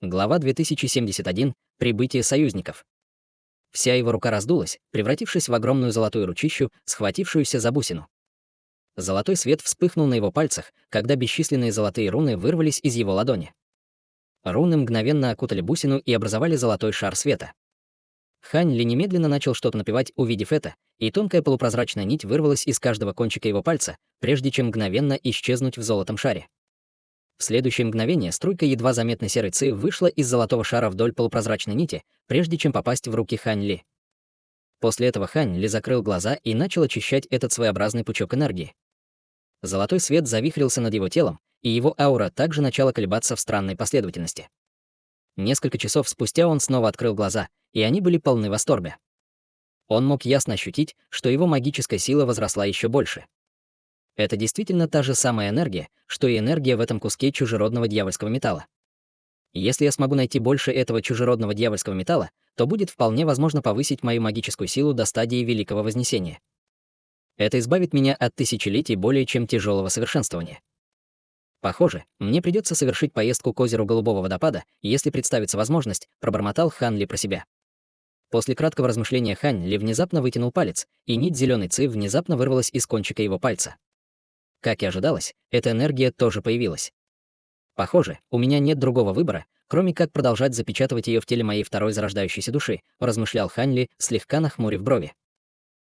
Глава 2071. Прибытие союзников. Вся его рука раздулась, превратившись в огромную золотую ручищу, схватившуюся за бусину. Золотой свет вспыхнул на его пальцах, когда бесчисленные золотые руны вырвались из его ладони. Руны мгновенно окутали бусину и образовали золотой шар света. Хань Ли немедленно начал что-то напевать, увидев это, и тонкая полупрозрачная нить вырвалась из каждого кончика его пальца, прежде чем мгновенно исчезнуть в золотом шаре. В следующее мгновение струйка едва заметной серой ци вышла из золотого шара вдоль полупрозрачной нити, прежде чем попасть в руки Хань Ли. После этого Хань Ли закрыл глаза и начал очищать этот своеобразный пучок энергии. Золотой свет завихрился над его телом, и его аура также начала колебаться в странной последовательности. Несколько часов спустя он снова открыл глаза, и они были полны восторга. Он мог ясно ощутить, что его магическая сила возросла еще больше. Это действительно та же самая энергия, что и энергия в этом куске чужеродного дьявольского металла. Если я смогу найти больше этого чужеродного дьявольского металла, то будет вполне возможно повысить мою магическую силу до стадии Великого Вознесения. Это избавит меня от тысячелетий более чем тяжелого совершенствования. Похоже, мне придется совершить поездку к озеру Голубого водопада, если представится возможность, пробормотал Хан Ли про себя. После краткого размышления Хань Ли внезапно вытянул палец, и нить зеленой ци внезапно вырвалась из кончика его пальца. Как и ожидалось, эта энергия тоже появилась. Похоже, у меня нет другого выбора, кроме как продолжать запечатывать ее в теле моей второй зарождающейся души, размышлял Хань Ли, слегка нахмурив брови.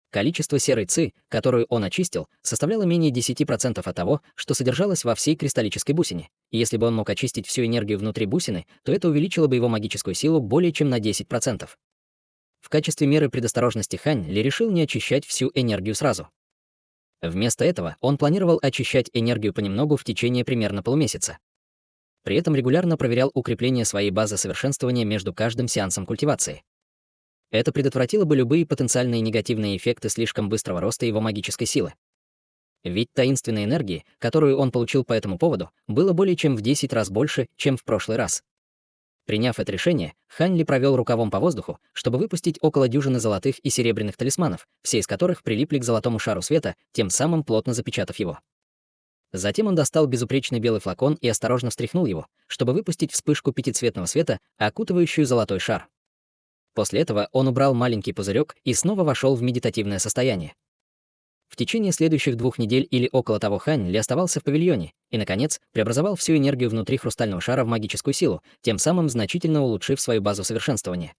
Количество серой ци, которую он очистил, составляло менее 10% от того, что содержалось во всей кристаллической бусине. И если бы он мог очистить всю энергию внутри бусины, то это увеличило бы его магическую силу более чем на 10%. В качестве меры предосторожности Хань Ли решил не очищать всю энергию сразу. Вместо этого он планировал очищать энергию понемногу в течение примерно полумесяца. При этом регулярно проверял укрепление своей базы совершенствования между каждым сеансом культивации. Это предотвратило бы любые потенциальные негативные эффекты слишком быстрого роста его магической силы. Ведь таинственной энергии, которую он получил по этому поводу, было более чем в 10 раз больше, чем в прошлый раз. Приняв это решение, Хань Ли провел рукавом по воздуху, чтобы выпустить около дюжины золотых и серебряных талисманов, все из которых прилипли к золотому шару света, тем самым плотно запечатав его. Затем он достал безупречный белый флакон и осторожно встряхнул его, чтобы выпустить вспышку пятицветного света, окутывающую золотой шар. После этого он убрал маленький пузырек и снова вошел в медитативное состояние. В течение следующих 2 недель или около того Хань Ли оставался в павильоне и, наконец, преобразовал всю энергию внутри хрустального шара в магическую силу, тем самым значительно улучшив свою базу совершенствования.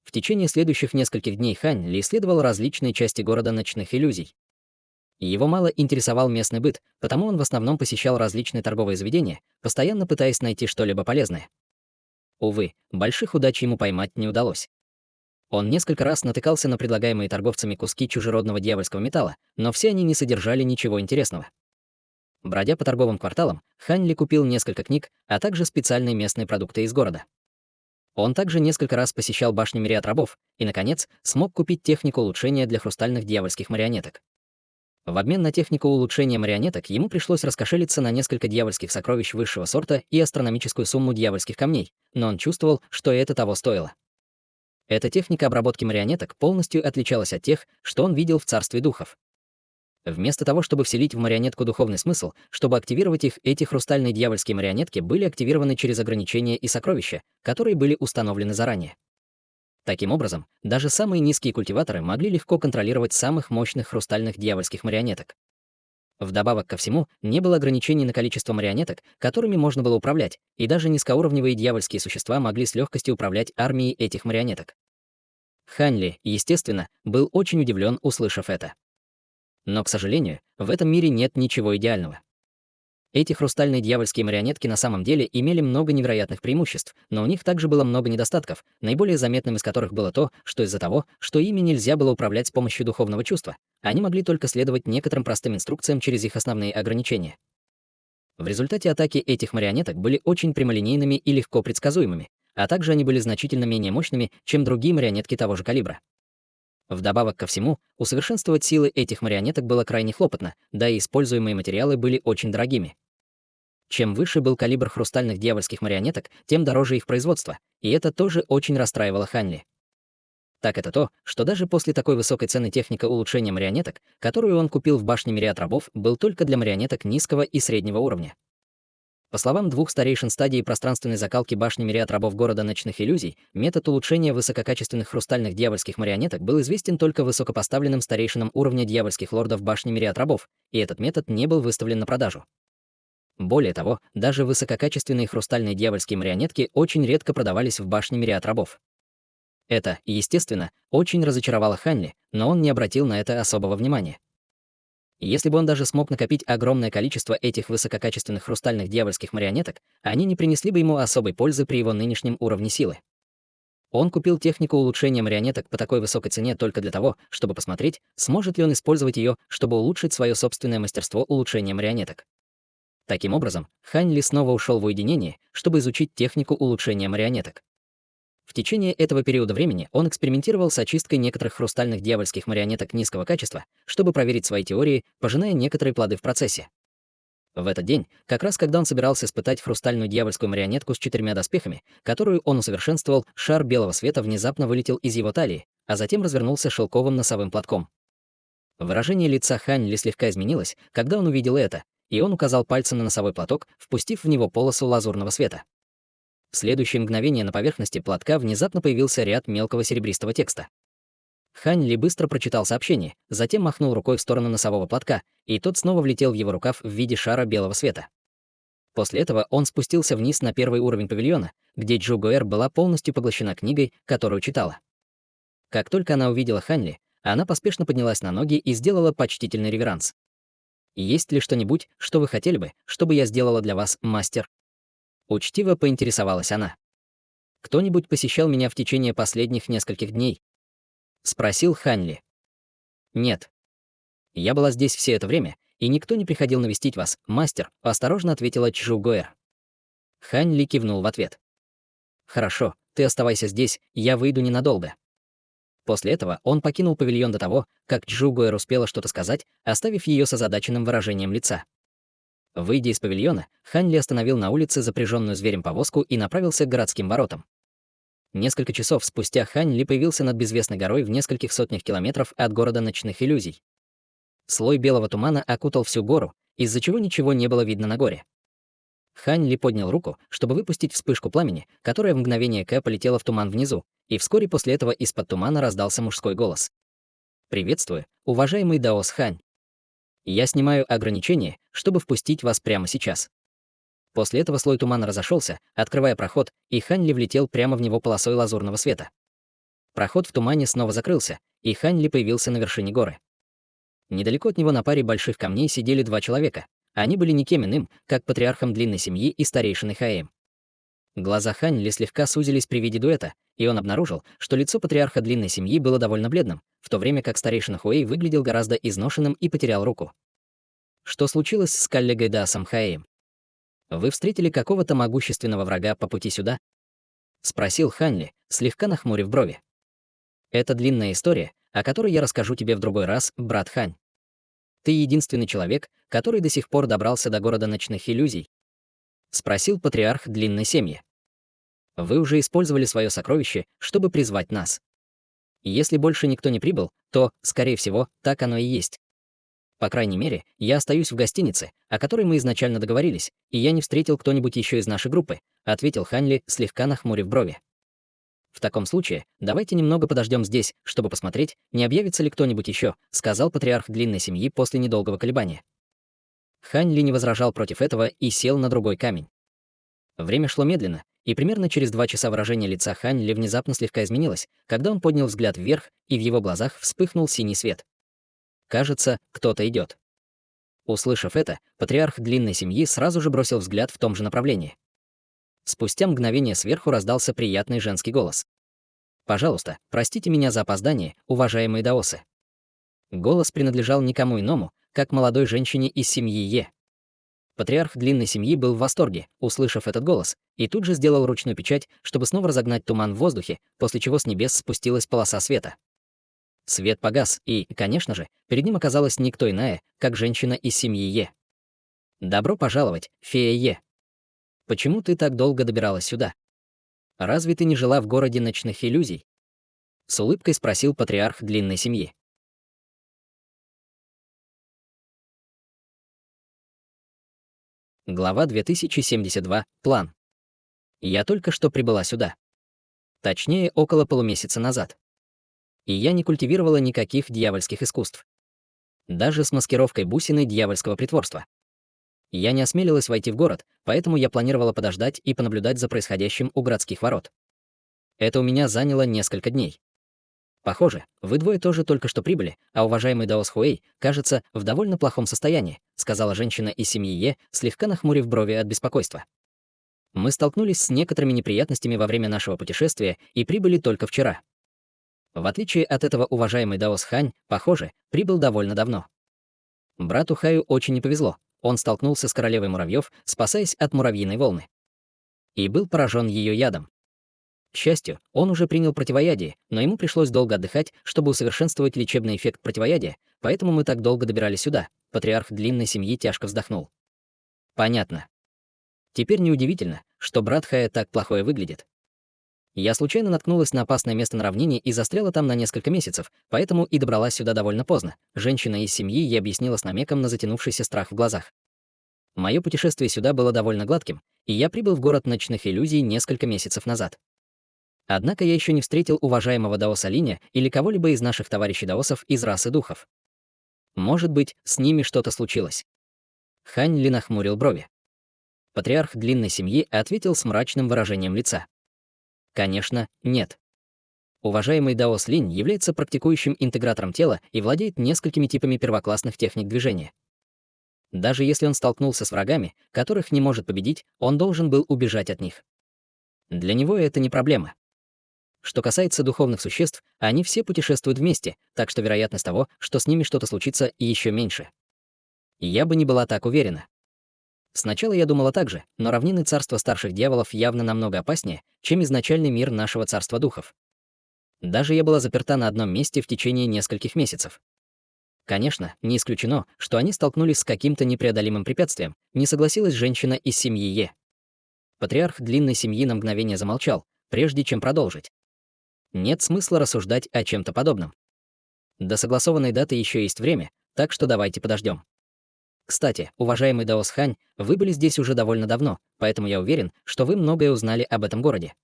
В течение следующих нескольких дней Хань Ли исследовал различные части города ночных иллюзий. Его мало интересовал местный быт, потому он в основном посещал различные торговые заведения, постоянно пытаясь найти что-либо полезное. Увы, больших удач ему поймать не удалось. Он несколько раз натыкался на предлагаемые торговцами куски чужеродного дьявольского металла, но все они не содержали ничего интересного. Бродя по торговым кварталам, Хань Ли купил несколько книг, а также специальные местные продукты из города. Он также несколько раз посещал башню Мириад рабов и, наконец, смог купить технику улучшения для хрустальных дьявольских марионеток. В обмен на технику улучшения марионеток ему пришлось раскошелиться на несколько дьявольских сокровищ высшего сорта и астрономическую сумму дьявольских камней, но он чувствовал, что это того стоило. Эта техника обработки марионеток полностью отличалась от тех, что он видел в царстве духов. Вместо того, чтобы вселить в марионетку духовный смысл, чтобы активировать их, эти хрустальные дьявольские марионетки были активированы через ограничения и сокровища, которые были установлены заранее. Таким образом, даже самые низкие культиваторы могли легко контролировать самых мощных хрустальных дьявольских марионеток. Вдобавок ко всему, не было ограничений на количество марионеток, которыми можно было управлять, и даже низкоуровневые дьявольские существа могли с легкостью управлять армией этих марионеток. Хань Ли, естественно, был очень удивлен, услышав это. Но, к сожалению, в этом мире нет ничего идеального. Эти хрустальные дьявольские марионетки на самом деле имели много невероятных преимуществ, но у них также было много недостатков, наиболее заметным из которых было то, что из-за того, что ими нельзя было управлять с помощью духовного чувства, они могли только следовать некоторым простым инструкциям через их основные ограничения. В результате атаки этих марионеток были очень прямолинейными и легко предсказуемыми, а также они были значительно менее мощными, чем другие марионетки того же калибра. Вдобавок ко всему, усовершенствовать силы этих марионеток было крайне хлопотно, да и используемые материалы были очень дорогими. Чем выше был калибр хрустальных дьявольских марионеток, тем дороже их производство, и это тоже очень расстраивало Хань Ли. Так это то, что даже после такой высокой цены техника улучшения марионеток, которую он купил в башне Мириад рабов, был только для марионеток низкого и среднего уровня. По словам двух старейшин стадии пространственной закалки башни Мириад рабов города ночных иллюзий, метод улучшения высококачественных хрустальных дьявольских марионеток был известен только высокопоставленным старейшинам уровня дьявольских лордов башни Мириад рабов, и этот метод не был выставлен на продажу. Более того, даже высококачественные хрустальные дьявольские марионетки очень редко продавались в башне Мириад рабов. Это, естественно, очень разочаровало Ханли, но он не обратил на это особого внимания. Если бы он даже смог накопить огромное количество этих высококачественных хрустальных дьявольских марионеток, они не принесли бы ему особой пользы при его нынешнем уровне силы. Он купил технику улучшения марионеток по такой высокой цене только для того, чтобы посмотреть, сможет ли он использовать ее, чтобы улучшить свое собственное мастерство улучшения марионеток. Таким образом, Хань Ли снова ушел в уединение, чтобы изучить технику улучшения марионеток. В течение этого периода времени он экспериментировал с очисткой некоторых хрустальных дьявольских марионеток низкого качества, чтобы проверить свои теории, пожиная некоторые плоды в процессе. В этот день, как раз когда он собирался испытать хрустальную дьявольскую марионетку с 4 доспехами, которую он усовершенствовал, шар белого света внезапно вылетел из его талии, а затем развернулся шелковым носовым платком. Выражение лица Хань Ли слегка изменилось, когда он увидел это, и он указал пальцем на носовой платок, впустив в него полосу лазурного света. В следующее мгновение на поверхности платка внезапно появился ряд мелкого серебристого текста. Хань Ли быстро прочитал сообщение, затем махнул рукой в сторону носового платка, и тот снова влетел в его рукав в виде шара белого света. После этого он спустился вниз на первый уровень павильона, где Джу Гуэр была полностью поглощена книгой, которую читала. Как только она увидела Хань Ли, она поспешно поднялась на ноги и сделала почтительный реверанс. «Есть ли что-нибудь, что вы хотели бы, чтобы я сделала для вас, мастер?» Учтиво поинтересовалась она. «Кто-нибудь посещал меня в течение последних нескольких дней?» Спросил Хань Ли. «Нет. Я была здесь все это время, и никто не приходил навестить вас, мастер», — осторожно ответила Чжу Гуэр. Хань Ли кивнул в ответ. «Хорошо, ты оставайся здесь, я выйду ненадолго». После этого он покинул павильон до того, как Чжу Гуэр успела что-то сказать, оставив ее с озадаченным выражением лица. Выйдя из павильона, Хань Ли остановил на улице запряженную зверем повозку и направился к городским воротам. Несколько часов спустя Хань Ли появился над безвестной горой в нескольких сотнях километров от города ночных иллюзий. Слой белого тумана окутал всю гору, из-за чего ничего не было видно на горе. Хань Ли поднял руку, чтобы выпустить вспышку пламени, которая в мгновение ока полетела в туман внизу, и вскоре после этого из-под тумана раздался мужской голос. «Приветствую, уважаемый Даос Хань. Я снимаю ограничение, чтобы впустить вас прямо сейчас». После этого слой тумана разошелся, открывая проход, и Хань Ли влетел прямо в него полосой лазурного света. Проход в тумане снова закрылся, и Хань Ли появился на вершине горы. Недалеко от него на паре больших камней сидели два человека. Они были никем иным, как патриархом длинной семьи и старейшиной Хаэм. Глаза Хань Ли слегка сузились при виде дуэта, и он обнаружил, что лицо патриарха длинной семьи было довольно бледным, в то время как старейшина Хуэй выглядел гораздо изношенным и потерял руку. Что случилось с коллегой Даасом Хаэм? Вы встретили какого-то могущественного врага по пути сюда? Спросил Хань Ли, слегка нахмурив брови. Это длинная история, о которой я расскажу тебе в другой раз, брат Хань. Ты единственный человек, который до сих пор добрался до города ночных иллюзий? Спросил патриарх длинной семьи. Вы уже использовали свое сокровище, чтобы призвать нас. Если больше никто не прибыл, то, скорее всего, так оно и есть. По крайней мере, я остаюсь в гостинице, о которой мы изначально договорились, и я не встретил кто-нибудь еще из нашей группы, ответил Хань Ли, слегка нахмурив брови. В таком случае, давайте немного подождем здесь, чтобы посмотреть, не объявится ли кто-нибудь еще, сказал патриарх длинной семьи после недолгого колебания. Хань Ли не возражал против этого и сел на другой камень. Время шло медленно, и примерно через 2 часа выражение лица Хань Ли внезапно слегка изменилось, когда он поднял взгляд вверх, и в его глазах вспыхнул синий свет. Кажется, кто-то идет. Услышав это, патриарх длинной семьи сразу же бросил взгляд в том же направлении. Спустя мгновение сверху раздался приятный женский голос. «Пожалуйста, простите меня за опоздание, уважаемые даосы». Голос принадлежал никому иному, как молодой женщине из семьи Е. Патриарх длинной семьи был в восторге, услышав этот голос, и тут же сделал ручную печать, чтобы снова разогнать туман в воздухе, после чего с небес спустилась полоса света. Свет погас, и, конечно же, перед ним оказалась никто иная, как женщина из семьи Е. «Добро пожаловать, фея Е. Почему ты так долго добиралась сюда? Разве ты не жила в городе ночных иллюзий?» С улыбкой спросил патриарх длинной семьи. Глава 2072. План. Я только что прибыла сюда. Точнее, около полумесяца назад. И я не культивировала никаких дьявольских искусств. Даже с маскировкой бусины дьявольского притворства. Я не осмелилась войти в город, поэтому я планировала подождать и понаблюдать за происходящим у городских ворот. Это у меня заняло несколько дней. Похоже, вы двое тоже только что прибыли, а уважаемый Даос Хуэй, кажется, в довольно плохом состоянии, сказала женщина из семьи Е, слегка нахмурив брови от беспокойства. Мы столкнулись с некоторыми неприятностями во время нашего путешествия и прибыли только вчера. В отличие от этого уважаемый Даос Хань, похоже, прибыл довольно давно. Брату Хаю очень не повезло. Он столкнулся с королевой муравьев, спасаясь от муравьиной волны. И был поражен ее ядом. К счастью, он уже принял противоядие, но ему пришлось долго отдыхать, чтобы усовершенствовать лечебный эффект противоядия, поэтому мы так долго добирались сюда. Патриарх длинной семьи тяжко вздохнул. Понятно. Теперь неудивительно, что брат Хая так плохое выглядит. Я случайно наткнулась на опасное место на равнине и застряла там на несколько месяцев, поэтому и добралась сюда довольно поздно. Женщина из семьи ей объяснила с намеком на затянувшийся страх в глазах. Мое путешествие сюда было довольно гладким, и я прибыл в город ночных иллюзий несколько месяцев назад. Однако я еще не встретил уважаемого Даоса Линя или кого-либо из наших товарищей даосов из расы духов. Может быть, с ними что-то случилось. Хань Ли нахмурил брови. Патриарх длинной семьи ответил с мрачным выражением лица. Конечно, нет. Уважаемый Даос Линь является практикующим интегратором тела и владеет несколькими типами первоклассных техник движения. Даже если он столкнулся с врагами, которых не может победить, он должен был убежать от них. Для него это не проблема. Что касается духовных существ, они все путешествуют вместе, так что вероятность того, что с ними что-то случится, еще меньше. Я бы не была так уверена. Сначала я думала так же, но равнины царства старших дьяволов явно намного опаснее, чем изначальный мир нашего царства духов. Даже я была заперта на одном месте в течение нескольких месяцев. Конечно, не исключено, что они столкнулись с каким-то непреодолимым препятствием, не согласилась женщина из семьи Е. Патриарх длинной семьи на мгновение замолчал, прежде чем продолжить. Нет смысла рассуждать о чем-то подобном. До согласованной даты еще есть время, так что давайте подождем. Кстати, уважаемый Даос Хань, вы были здесь уже довольно давно, поэтому я уверен, что вы многое узнали об этом городе.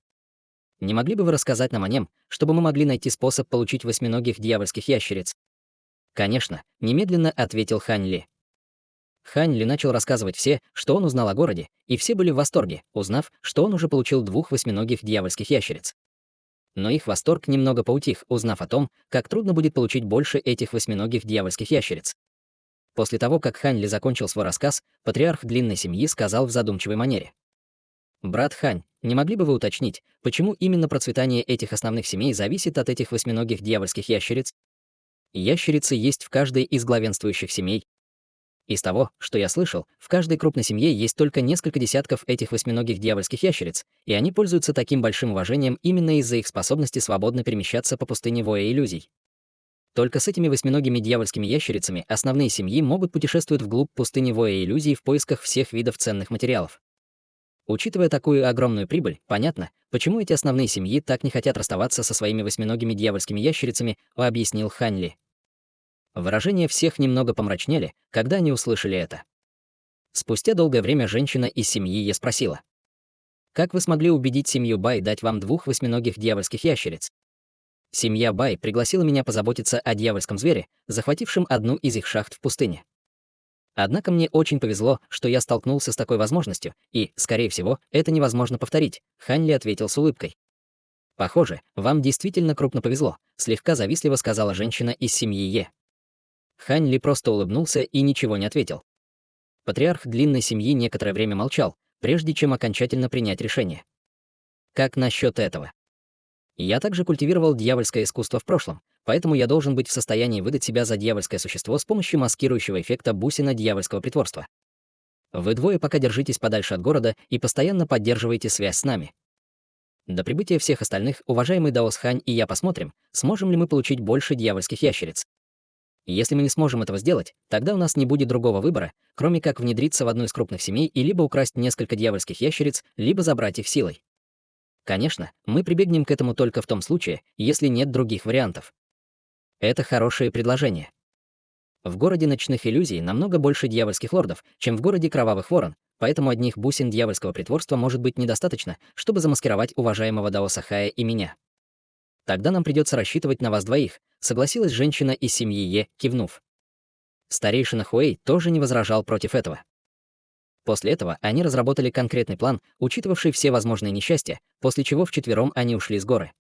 Не могли бы вы рассказать нам о нем, чтобы мы могли найти способ получить восьминогих дьявольских ящериц? Конечно, немедленно ответил Хань Ли. Хань Ли начал рассказывать все, что он узнал о городе, и все были в восторге, узнав, что он уже получил 2 восьминогих дьявольских ящериц. Но их восторг немного поутих, узнав о том, как трудно будет получить больше этих восьминогих дьявольских ящериц. После того, как Хань Ли закончил свой рассказ, патриарх длинной семьи сказал в задумчивой манере. «Брат Хань, не могли бы вы уточнить, почему именно процветание этих основных семей зависит от этих восьминогих дьявольских ящериц? Ящерицы есть в каждой из главенствующих семей. Из того, что я слышал, в каждой крупной семье есть только несколько десятков этих восьминогих дьявольских ящериц, и они пользуются таким большим уважением именно из-за их способности свободно перемещаться по пустыне воя иллюзий. Только с этими восьминогими дьявольскими ящерицами основные семьи могут путешествовать вглубь пустыни воя иллюзий в поисках всех видов ценных материалов. Учитывая такую огромную прибыль, понятно, почему эти основные семьи так не хотят расставаться со своими восьминогими дьявольскими ящерицами, объяснил Хань Ли. Выражения всех немного помрачнели, когда они услышали это. Спустя долгое время женщина из семьи Е спросила. «Как вы смогли убедить семью Бай дать вам 2 восьминогих дьявольских ящериц?» Семья Бай пригласила меня позаботиться о дьявольском звере, захватившем одну из их шахт в пустыне. Однако мне очень повезло, что я столкнулся с такой возможностью, и, скорее всего, это невозможно повторить, Хань Ли ответил с улыбкой. «Похоже, вам действительно крупно повезло», слегка завистливо сказала женщина из семьи Е. Хань Ли просто улыбнулся и ничего не ответил. Патриарх длинной семьи некоторое время молчал, прежде чем окончательно принять решение. Как насчет этого? Я также культивировал дьявольское искусство в прошлом, поэтому я должен быть в состоянии выдать себя за дьявольское существо с помощью маскирующего эффекта бусина дьявольского притворства. Вы двое пока держитесь подальше от города и постоянно поддерживаете связь с нами. До прибытия всех остальных, уважаемый Даос Хань и я посмотрим, сможем ли мы получить больше дьявольских ящериц. Если мы не сможем этого сделать, тогда у нас не будет другого выбора, кроме как внедриться в одну из крупных семей и либо украсть несколько дьявольских ящериц, либо забрать их силой. Конечно, мы прибегнем к этому только в том случае, если нет других вариантов. Это хорошее предложение. В городе ночных иллюзий намного больше дьявольских лордов, чем в городе кровавых ворон, поэтому одних бусин дьявольского притворства может быть недостаточно, чтобы замаскировать уважаемого Даоса Хая и меня. Тогда нам придется рассчитывать на вас двоих, согласилась женщина из семьи Е, кивнув. Старейшина Хуэй тоже не возражал против этого. После этого они разработали конкретный план, учитывавший все возможные несчастья, после чего вчетвером они ушли с горы.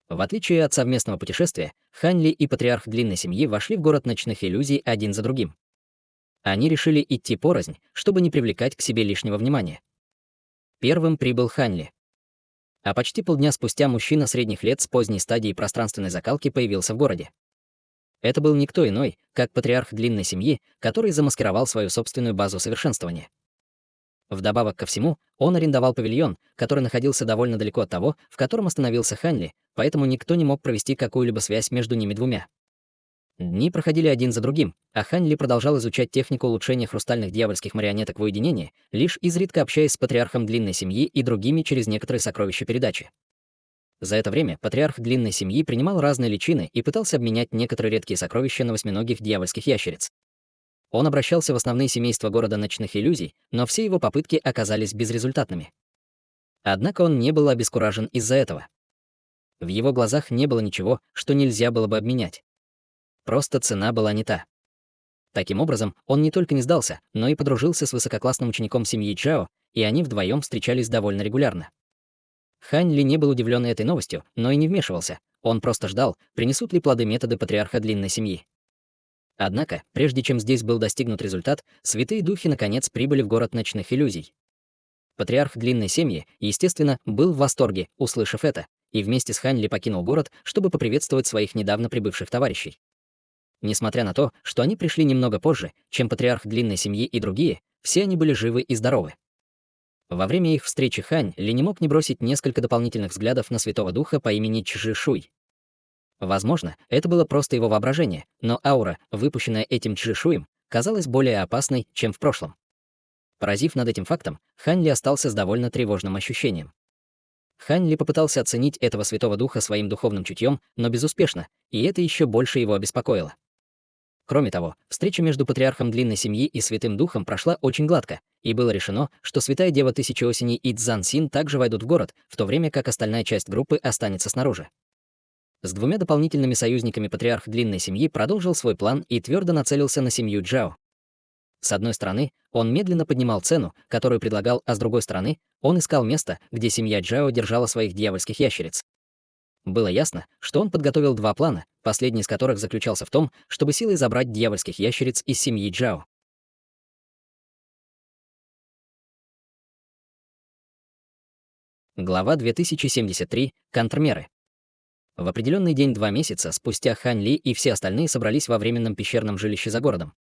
В отличие от совместного путешествия, Хань Ли и патриарх длинной семьи вошли в город ночных иллюзий один за другим. Они решили идти порознь, чтобы не привлекать к себе лишнего внимания. Первым прибыл Хань Ли. А почти полдня спустя мужчина средних лет с поздней стадией пространственной закалки появился в городе. Это был никто иной, как патриарх длинной семьи, который замаскировал свою собственную базу совершенствования. Вдобавок ко всему, он арендовал павильон, который находился довольно далеко от того, в котором остановился Хань Ли, поэтому никто не мог провести какую-либо связь между ними двумя. Дни проходили один за другим, а Хань Ли продолжал изучать технику улучшения хрустальных дьявольских марионеток в уединении, лишь изредка общаясь с патриархом длинной семьи и другими через некоторые сокровища передачи. За это время патриарх длинной семьи принимал разные личины и пытался обменять некоторые редкие сокровища на восьминогих дьявольских ящериц. Он обращался в основные семейства города ночных иллюзий, но все его попытки оказались безрезультатными. Однако он не был обескуражен из-за этого. В его глазах не было ничего, что нельзя было бы обменять. Просто цена была не та. Таким образом, он не только не сдался, но и подружился с высококлассным учеником семьи Чао, и они вдвоем встречались довольно регулярно. Хань Ли не был удивлен этой новостью, но и не вмешивался. Он просто ждал, принесут ли плоды методы патриарха длинной семьи. Однако, прежде чем здесь был достигнут результат, святые духи наконец прибыли в город ночных иллюзий. Патриарх длинной семьи, естественно, был в восторге, услышав это, и вместе с Хань Ли покинул город, чтобы поприветствовать своих недавно прибывших товарищей. Несмотря на то, что они пришли немного позже, чем патриарх длинной семьи и другие, все они были живы и здоровы. Во время их встречи Хань Ли не мог не бросить несколько дополнительных взглядов на Святого Духа по имени Чжи Шуй. Возможно, это было просто его воображение, но аура, выпущенная этим Чжи Шуем, казалась более опасной, чем в прошлом. Поразив над этим фактом, Хань Ли остался с довольно тревожным ощущением. Хань Ли попытался оценить этого Святого Духа своим духовным чутьем, но безуспешно, и это еще больше его обеспокоило. Кроме того, встреча между патриархом длинной семьи и Святым Духом прошла очень гладко, и было решено, что Святая Дева Тысячи Осеней и Цзан Син также войдут в город, в то время как остальная часть группы останется снаружи. С двумя дополнительными союзниками патриарх длинной семьи продолжил свой план и твердо нацелился на семью Джао. С одной стороны, он медленно поднимал цену, которую предлагал, а с другой стороны, он искал место, где семья Джао держала своих дьявольских ящериц. Было ясно, что он подготовил два плана, последний из которых заключался в том, чтобы силой забрать дьявольских ящериц из семьи Джао. Глава 2073. Контрмеры. В определенный день 2 месяца спустя Хань Ли и все остальные собрались во временном пещерном жилище за городом.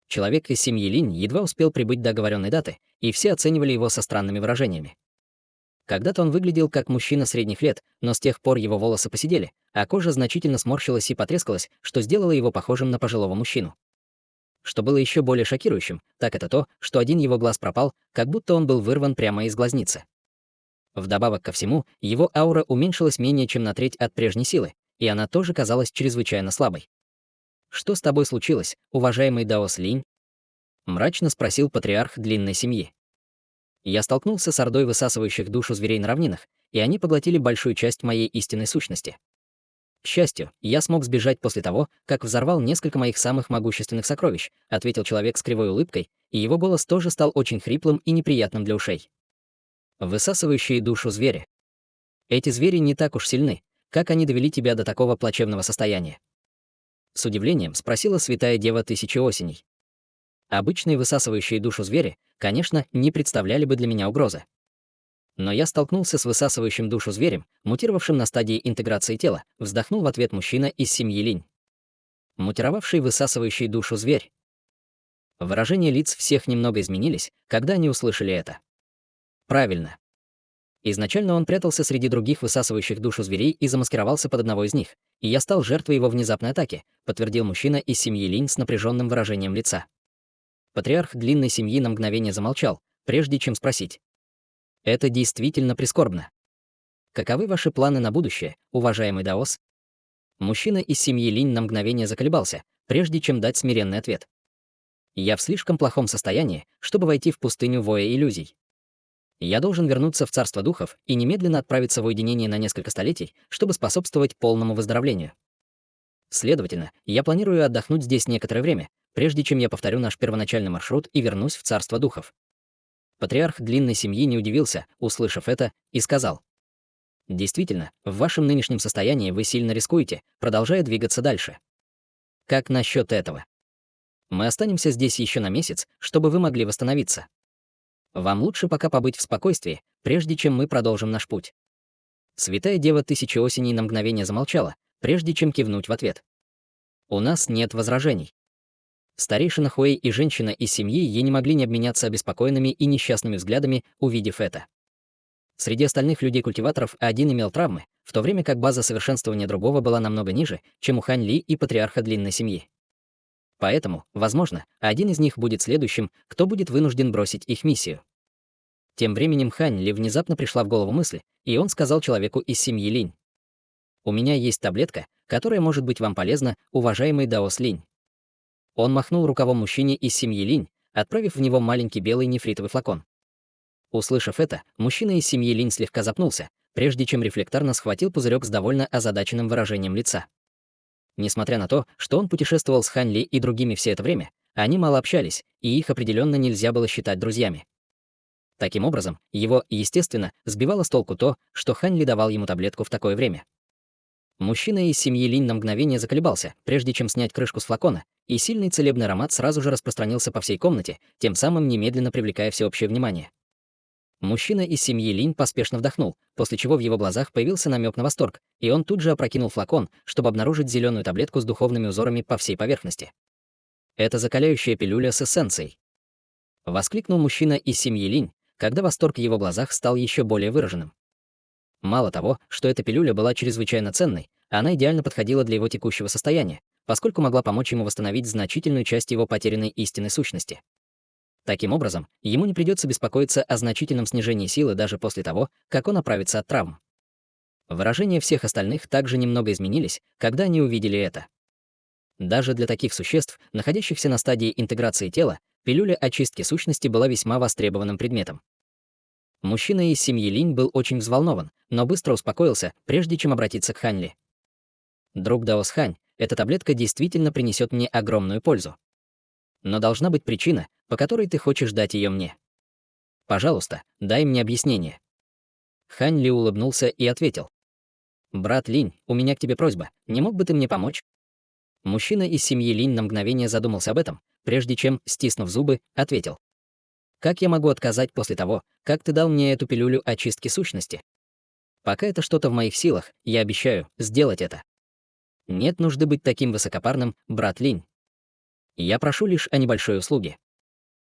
Человек из семьи Линь едва успел прибыть до оговоренной даты, и все оценивали его со странными выражениями. Когда-то он выглядел как мужчина средних лет, но с тех пор его волосы поседели, а кожа значительно сморщилась и потрескалась, что сделало его похожим на пожилого мужчину. Что было еще более шокирующим, так это то, что один его глаз пропал, как будто он был вырван прямо из глазницы. Вдобавок ко всему, его аура уменьшилась менее чем на треть от прежней силы, и она тоже казалась чрезвычайно слабой. «Что с тобой случилось, уважаемый Даос Линь?» — мрачно спросил патриарх длинной семьи. «Я столкнулся с ордой высасывающих душу зверей на равнинах, и они поглотили большую часть моей истинной сущности. К счастью, я смог сбежать после того, как взорвал несколько моих самых могущественных сокровищ», — ответил человек с кривой улыбкой, и его голос тоже стал очень хриплым и неприятным для ушей. «Высасывающие душу звери. Эти звери не так уж сильны. Как они довели тебя до такого плачевного состояния?» С удивлением спросила Святая Дева Тысячи Осеней. Обычные высасывающие душу звери, конечно, не представляли бы для меня угрозы. Но я столкнулся с высасывающим душу зверем, мутировавшим на стадии интеграции тела, вздохнул в ответ мужчина из семьи Линь. Мутировавший высасывающий душу зверь. Выражения лиц всех немного изменились, когда они услышали это. Правильно. Изначально он прятался среди других высасывающих душу зверей и замаскировался под одного из них, и я стал жертвой его внезапной атаки, подтвердил мужчина из семьи Линь с напряженным выражением лица. Патриарх длинной семьи на мгновение замолчал, прежде чем спросить. «Это действительно прискорбно. Каковы ваши планы на будущее, уважаемый Даос?» Мужчина из семьи Линь на мгновение заколебался, прежде чем дать смиренный ответ. Я в слишком плохом состоянии, чтобы войти в пустыню воя иллюзий. Я должен вернуться в царство духов и немедленно отправиться в уединение на несколько столетий, чтобы способствовать полному выздоровлению. Следовательно, я планирую отдохнуть здесь некоторое время, прежде чем я повторю наш первоначальный маршрут и вернусь в царство духов. Патриарх длинной семьи не удивился, услышав это, и сказал: «Действительно, в вашем нынешнем состоянии вы сильно рискуете, продолжая двигаться дальше. Как насчет этого? Мы останемся здесь еще на месяц, чтобы вы могли восстановиться. Вам лучше пока побыть в спокойствии, прежде чем мы продолжим наш путь». Святая Дева Тысячи Осеней на мгновение замолчала, прежде чем кивнуть в ответ. «У нас нет возражений». Старейшина Хуэй и женщина из семьи ей не могли не обменяться обеспокоенными и несчастными взглядами, увидев это. Среди остальных людей-культиваторов один имел травмы, в то время как база совершенствования другого была намного ниже, чем у Хань Ли и патриарха длинной семьи. Поэтому, возможно, один из них будет следующим, кто будет вынужден бросить их миссию. Тем временем Хань Ли внезапно пришла в голову мысль, и он сказал человеку из семьи Линь: «У меня есть таблетка, которая может быть вам полезна, уважаемый Даос Линь». Он махнул рукавом мужчине из семьи Линь, отправив в него маленький белый нефритовый флакон. Услышав это, мужчина из семьи Линь слегка запнулся, прежде чем рефлекторно схватил пузырек с довольно озадаченным выражением лица. Несмотря на то, что он путешествовал с Хань Ли и другими все это время, они мало общались, и их определенно нельзя было считать друзьями. Таким образом, его, естественно, сбивало с толку то, что Хань Ли давал ему таблетку в такое время. Мужчина из семьи Линь на мгновение заколебался, прежде чем снять крышку с флакона, и сильный целебный аромат сразу же распространился по всей комнате, тем самым немедленно привлекая всеобщее внимание. Мужчина из семьи Линь поспешно вдохнул, после чего в его глазах появился намек на восторг, и он тут же опрокинул флакон, чтобы обнаружить зеленую таблетку с духовными узорами по всей поверхности. «Это закаляющая пилюля с эссенцией!» — воскликнул мужчина из семьи Линь, когда восторг в его глазах стал еще более выраженным. Мало того, что эта пилюля была чрезвычайно ценной, она идеально подходила для его текущего состояния, поскольку могла помочь ему восстановить значительную часть его потерянной истинной сущности. Таким образом, ему не придется беспокоиться о значительном снижении силы даже после того, как он оправится от травм. Выражения всех остальных также немного изменились, когда они увидели это. Даже для таких существ, находящихся на стадии интеграции тела, пилюля очистки сущности была весьма востребованным предметом. Мужчина из семьи Линь был очень взволнован, но быстро успокоился, прежде чем обратиться к Хань Ли. «Друг Даос Хань, эта таблетка действительно принесет мне огромную пользу. Но должна быть причина, по которой ты хочешь дать ее мне. Пожалуйста, дай мне объяснение». Хань Ли улыбнулся и ответил: «Брат Линь, у меня к тебе просьба, не мог бы ты мне помочь?» Мужчина из семьи Линь на мгновение задумался об этом, прежде чем, стиснув зубы, ответил: «Как я могу отказать после того, как ты дал мне эту пилюлю очистки сущности? Пока это что-то в моих силах, я обещаю сделать это. Нет нужды быть таким высокопарным, брат Линь. Я прошу лишь о небольшой услуге.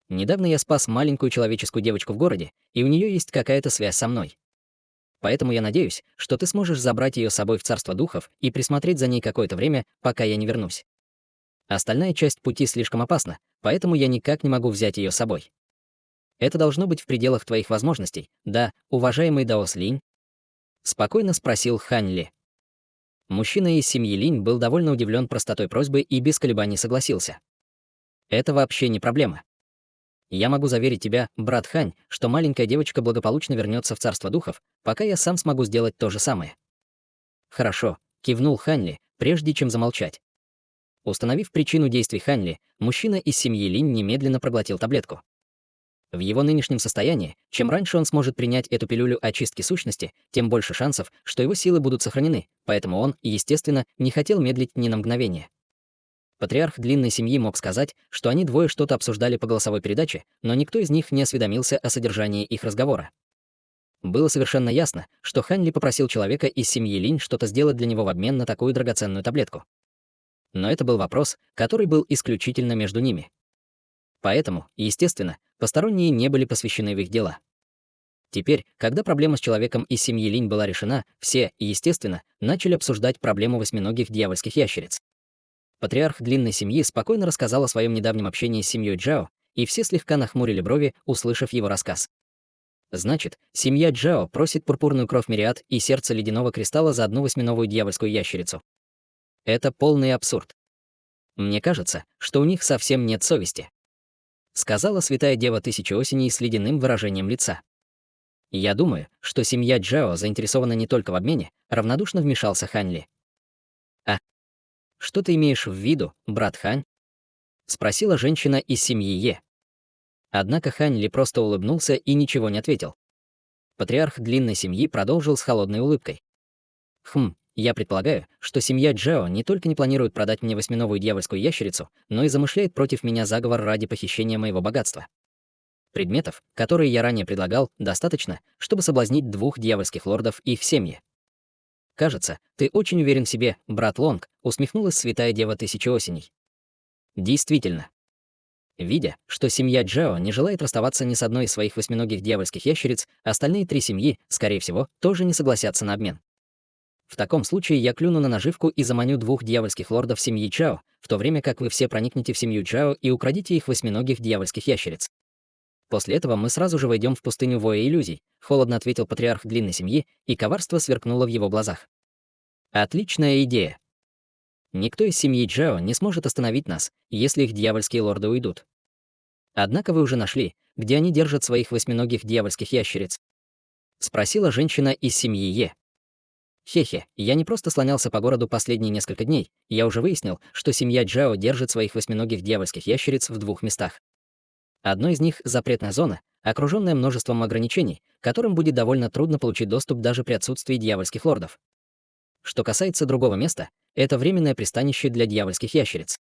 Недавно я спас маленькую человеческую девочку в городе, и у нее есть какая-то связь со мной. Поэтому я надеюсь, что ты сможешь забрать ее с собой в царство духов и присмотреть за ней какое-то время, пока я не вернусь. Остальная часть пути слишком опасна, поэтому я никак не могу взять ее с собой. Это должно быть в пределах твоих возможностей, да, уважаемый Даос Линь?» — спокойно спросил Хань Ли. Мужчина из семьи Линь был довольно удивлен простотой просьбы и без колебаний согласился. «Это вообще не проблема. Я могу заверить тебя, брат Хань, что маленькая девочка благополучно вернется в царство духов, пока я сам смогу сделать то же самое». «Хорошо», — кивнул Хань Ли, прежде чем замолчать. Установив причину действий Хань Ли, мужчина из семьи Линь немедленно проглотил таблетку. В его нынешнем состоянии, чем раньше он сможет принять эту пилюлю очистки сущности, тем больше шансов, что его силы будут сохранены, поэтому он, естественно, не хотел медлить ни на мгновение. Патриарх длинной семьи мог сказать, что они двое что-то обсуждали по голосовой передаче, но никто из них не осведомился о содержании их разговора. Было совершенно ясно, что Хань Ли попросил человека из семьи Линь что-то сделать для него в обмен на такую драгоценную таблетку. Но это был вопрос, который был исключительно между ними. Поэтому, естественно, посторонние не были посвящены в их дела. Теперь, когда проблема с человеком из семьи Линь была решена, все, естественно, начали обсуждать проблему восьминогих дьявольских ящериц. Патриарх длинной семьи спокойно рассказал о своем недавнем общении с семьей Джао, и все слегка нахмурили брови, услышав его рассказ. Значит, семья Джао просит пурпурную кровь Мириад и сердце ледяного кристалла за одну восьминовую дьявольскую ящерицу. Это полный абсурд. Мне кажется, что у них совсем нет совести. сказала святая дева Тысячи Осеней с ледяным выражением лица. «Я думаю, что семья Джао заинтересована не только в обмене», — равнодушно вмешался Хань Ли. «А что ты имеешь в виду, брат Хань?» — спросила женщина из семьи Е. Однако Хань Ли просто улыбнулся и ничего не ответил. Патриарх длинной семьи продолжил с холодной улыбкой. Я предполагаю, что семья Джао не только не планирует продать мне восьминовую дьявольскую ящерицу, но и замышляет против меня заговор ради похищения моего богатства. Предметов, которые я ранее предлагал, достаточно, чтобы соблазнить двух дьявольских лордов и их семьи. «Кажется, ты очень уверен в себе, брат Лонг», — усмехнулась святая дева Тысячи Осеней. Действительно. Видя, что семья Джао не желает расставаться ни с одной из своих восьминогих дьявольских ящериц, остальные три семьи, скорее всего, тоже не согласятся на обмен. В таком случае я клюну на наживку и заманю двух дьявольских лордов семьи Чао, в то время как вы все проникнете в семью Чао и украдите их восьминогих дьявольских ящериц. После этого мы сразу же войдем в пустыню воя иллюзий, холодно ответил патриарх длинной семьи, и коварство сверкнуло в его глазах. Отличная идея. Никто из семьи Джао не сможет остановить нас, если их дьявольские лорды уйдут. Однако вы уже нашли, где они держат своих восьминогих дьявольских ящериц? Спросила женщина из семьи Е. Хе-хе, я не просто слонялся по городу последние несколько дней, я уже выяснил, что семья Джао держит своих восьминогих дьявольских ящериц в двух местах. Одно из них — запретная зона, окруженная множеством ограничений, которым будет довольно трудно получить доступ даже при отсутствии дьявольских лордов. Что касается другого места, это временное пристанище для дьявольских ящериц.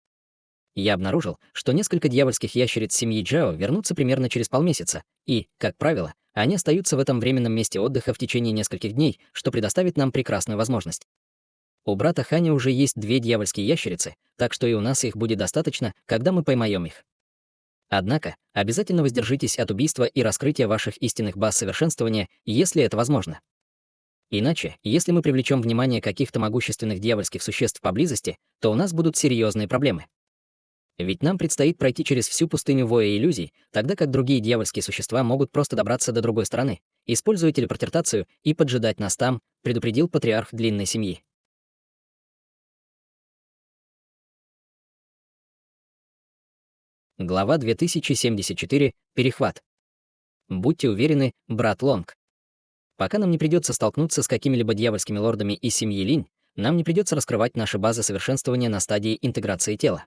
Я обнаружил, что несколько дьявольских ящериц семьи Джао вернутся примерно через полмесяца, и, как правило, они остаются в этом временном месте отдыха в течение нескольких дней, что предоставит нам прекрасную возможность. У брата Ханя уже есть две дьявольские ящерицы, так что и у нас их будет достаточно, когда мы поймаем их. Однако, обязательно воздержитесь от убийства и раскрытия ваших истинных баз совершенствования, если это возможно. Иначе, если мы привлечем внимание каких-то могущественных дьявольских существ поблизости, то у нас будут серьезные проблемы. Ведь нам предстоит пройти через всю пустыню воя иллюзий, тогда как другие дьявольские существа могут просто добраться до другой стороны, используя телепортацию и поджидать нас там, предупредил патриарх длинной семьи. Глава 2074. Перехват. Будьте уверены, брат Лонг. Пока нам не придется столкнуться с какими-либо дьявольскими лордами из семьи Линь, нам не придется раскрывать наши базы совершенствования на стадии интеграции тела.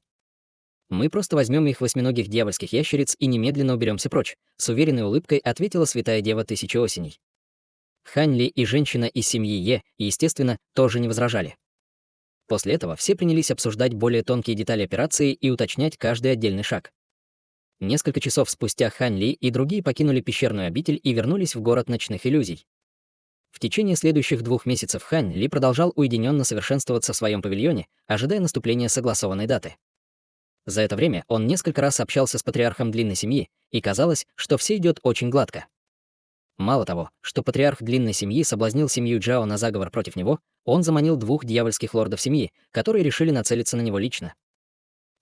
Мы просто возьмем их восьминогих дьявольских ящериц и немедленно уберемся прочь, с уверенной улыбкой ответила святая дева Тысячи Осеней. Хань Ли и женщина из семьи Е, естественно, тоже не возражали. После этого все принялись обсуждать более тонкие детали операции и уточнять каждый отдельный шаг. Несколько часов спустя Хань Ли и другие покинули пещерную обитель и вернулись в город ночных иллюзий. В течение следующих 2 месяцев Хань Ли продолжал уединенно совершенствоваться в своем павильоне, ожидая наступления согласованной даты. За это время он несколько раз общался с патриархом длинной семьи, и казалось, что все идет очень гладко. Мало того, что патриарх длинной семьи соблазнил семью Джао на заговор против него, он заманил 2 дьявольских лордов семьи, которые решили нацелиться на него лично.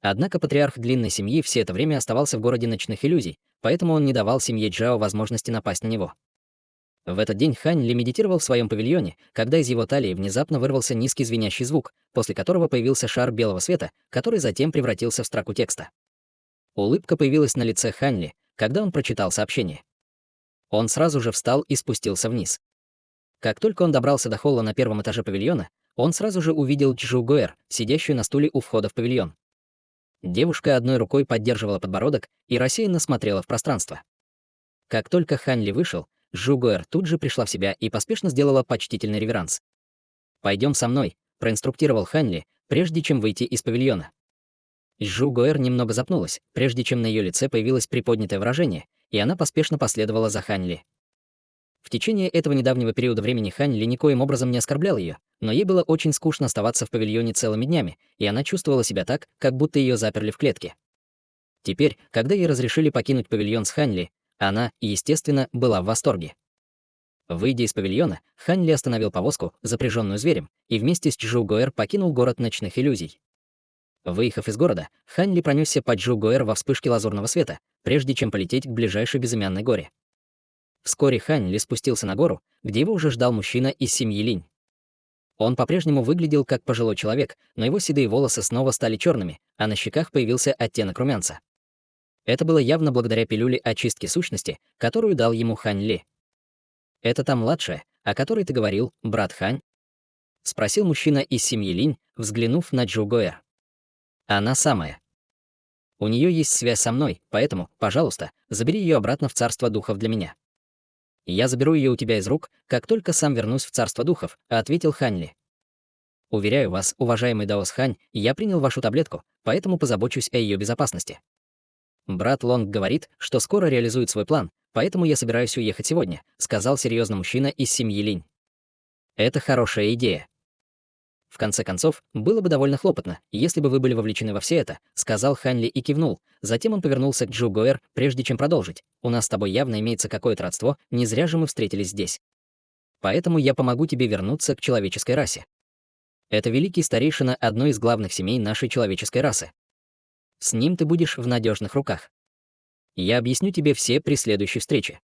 Однако патриарх длинной семьи все это время оставался в городе ночных иллюзий, поэтому он не давал семье Джао возможности напасть на него. В этот день Хань Ли медитировал в своем павильоне, когда из его талии внезапно вырвался низкий звенящий звук, после которого появился шар белого света, который затем превратился в строку текста. Улыбка появилась на лице Хань Ли, когда он прочитал сообщение. Он сразу же встал и спустился вниз. Как только он добрался до холла на 1-м этаже павильона, он сразу же увидел Чжу Гуэр, сидящую на стуле у входа в павильон. Девушка одной рукой поддерживала подбородок и рассеянно смотрела в пространство. Как только Хань Ли вышел, Чжу Гуэр тут же пришла в себя и поспешно сделала почтительный реверанс. «Пойдем со мной», — проинструктировал Хань Ли, прежде чем выйти из павильона. Чжу Гуэр немного запнулась, прежде чем на ее лице появилось приподнятое выражение, и она поспешно последовала за Хань Ли. В течение этого недавнего периода времени Хань Ли никоим образом не оскорблял ее, но ей было очень скучно оставаться в павильоне целыми днями, и она чувствовала себя так, как будто ее заперли в клетке. Теперь, когда ей разрешили покинуть павильон с Хань Ли, она, естественно, была в восторге. Выйдя из павильона, Хань Ли остановил повозку, запряженную зверем, и вместе с Чжу Гуэр покинул город ночных иллюзий. Выехав из города, Хань Ли пронесся по Чжу Гуэр во вспышке лазурного света, прежде чем полететь к ближайшей безымянной горе. Вскоре Хань Ли спустился на гору, где его уже ждал мужчина из семьи Линь. Он по-прежнему выглядел как пожилой человек, но его седые волосы снова стали черными, а на щеках появился оттенок румянца. Это было явно благодаря пилюле очистки сущности, которую дал ему Хань Ли. «Это та младшая, о которой ты говорил, брат Хань?» — спросил мужчина из семьи Линь, взглянув на Джу Гоэр. «Она самая. У нее есть связь со мной, поэтому, пожалуйста, забери ее обратно в царство духов для меня». «Я заберу ее у тебя из рук, как только сам вернусь в царство духов», — ответил Хань Ли. «Уверяю вас, уважаемый Даос Хань, я принял вашу таблетку, поэтому позабочусь о ее безопасности. Брат Лонг говорит, что скоро реализует свой план, поэтому я собираюсь уехать сегодня», — сказал серьезно мужчина из семьи Линь. «Это хорошая идея. В конце концов, было бы довольно хлопотно, если бы вы были вовлечены во все это», — сказал Хань Ли и кивнул. Затем он повернулся к Джу Гоэр, прежде чем продолжить. «У нас с тобой явно имеется какое-то родство, не зря же мы встретились здесь. Поэтому я помогу тебе вернуться к человеческой расе. Это великий старейшина одной из главных семей нашей человеческой расы. С ним ты будешь в надежных руках. Я объясню тебе все при следующей встрече».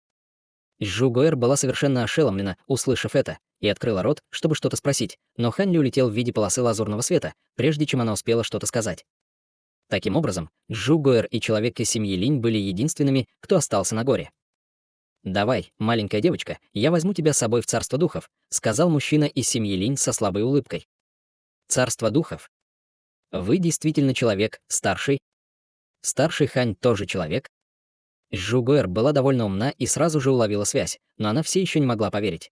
Джу Гоэр была совершенно ошеломлена, услышав это, и открыла рот, чтобы что-то спросить, но Хань Ли улетел в виде полосы лазурного света, прежде чем она успела что-то сказать. Таким образом, Джу Гоэр и человек из семьи Линь были единственными, кто остался на горе. «Давай, маленькая девочка, я возьму тебя с собой в царство духов», — сказал мужчина из семьи Линь со слабой улыбкой. «Царство духов? Вы действительно человек, старший?» «Старший Хань тоже человек?» Джу Гоэр была довольно умна и сразу же уловила связь, но она все еще не могла поверить.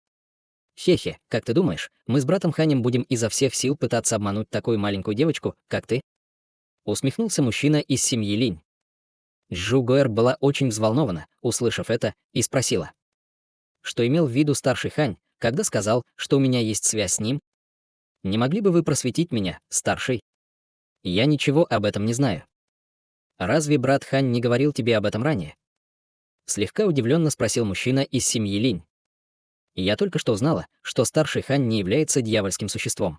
«Хе-хе, как ты думаешь, мы с братом Ханем будем изо всех сил пытаться обмануть такую маленькую девочку, как ты?» Усмехнулся мужчина из семьи Линь. Джу Гоэр была очень взволнована, услышав это, и спросила. «Что имел в виду старший Хань, когда сказал, что у меня есть связь с ним? Не могли бы вы просветить меня, старший? Я ничего об этом не знаю. Разве брат Хань не говорил тебе об этом ранее?» Слегка удивленно спросил мужчина из семьи Линь. «Я только что узнала, что старший Хань не является дьявольским существом.